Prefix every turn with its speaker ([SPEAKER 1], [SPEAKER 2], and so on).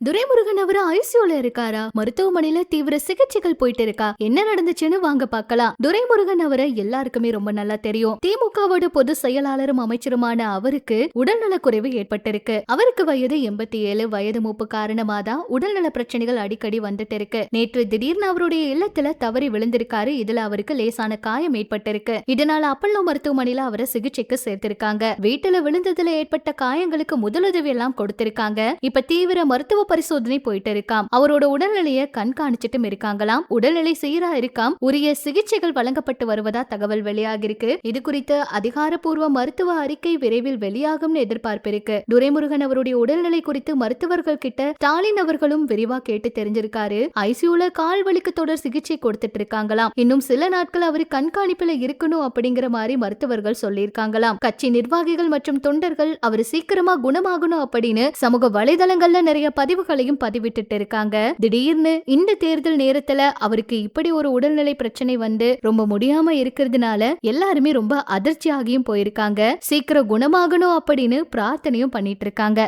[SPEAKER 1] துரைமுருகன் அவரு ஐசியூல இருக்காரா? மருத்துவமனையில தீவிர சிகிச்சைகள் போயிட்டு இருக்கா? என்ன நடந்துச்சுன்னு வாங்க பார்க்கலாம். துரைமுருகன் அவரை எல்லாருக்குமே ரொம்ப நல்லா தெரியும். திமுகவோட பொது செயலாளரும் அமைச்சருமான அவருக்கு உடல்நல குறைவு ஏற்பட்டிருக்கு. அவருக்கு வயது 87. வயது மூப்பு காரணமா தான் உடல்நல பிரச்சனைகள் அடிக்கடி வந்துட்டு இருக்கு. நேற்று திடீர்னு அவருடைய இல்லத்துல தவறி விழுந்திருக்காரு. இதுல அவருக்கு லேசான காயம் ஏற்பட்டிருக்கு. இதனால அப்பல்லோ மருத்துவமனையில அவரை சிகிச்சைக்கு சேர்த்திருக்காங்க. வீட்டுல விழுந்ததுல ஏற்பட்ட காயங்களுக்கு முதலுதவி எல்லாம் கொடுத்திருக்காங்க. இப்ப தீவிர மருத்துவ பரிசோதனை போயிட்டு இருக்காம். அவரோட உடல்நிலையை கண்காணிச்சிட்டும் இருக்காங்களாம். உடல்நிலை சீரா இருக்காம். உரிய சிகிச்சைகள் வழங்கப்பட்டு வருவதா தகவல் வெளியாகிருக்கு. இது குறித்து அதிகாரப்பூர்வ மருத்துவ அறிக்கை விரைவில் வெளியாகும்னு எதிர்பார்ப்பு இருக்கு. துரைமுருகன் அவருடைய உடல்நிலை குறித்து மருத்துவர்கள் கிட்ட ஸ்டாலின் அவர்களும் விரிவா கேட்டு தெரிஞ்சிருக்காரு. ஐசியூல கால் வலிக்கு தொடர் சிகிச்சை கொடுத்துட்டு இருக்காங்களாம். இன்னும் சில நாட்கள் அவரு கண்காணிப்புல இருக்கணும் அப்படிங்கிற மாதிரி மருத்துவர்கள் சொல்லியிருக்காங்களாம். கட்சி நிர்வாகிகள் மற்றும் தொண்டர்கள் அவரு சீக்கிரமா குணமாகணும் அப்படின்னு சமூக வலைதளங்கள்ல நிறைய பதிவுகளையும் பதிவிட்டு இருக்காங்க. திடீர்னு இந்த தேர்தல் நேரத்துல அவருக்கு இப்படி ஒரு உடல்நிலை பிரச்சனை வந்து ரொம்ப முடியாம இருக்கிறதுனால எல்லாருமே ரொம்ப அதிர்ச்சியாகியும் போயிருக்காங்க. சீக்கிரம் குணமாகணும் அப்படின்னு பிரார்த்தனையும் பண்ணிட்டு இருக்காங்க.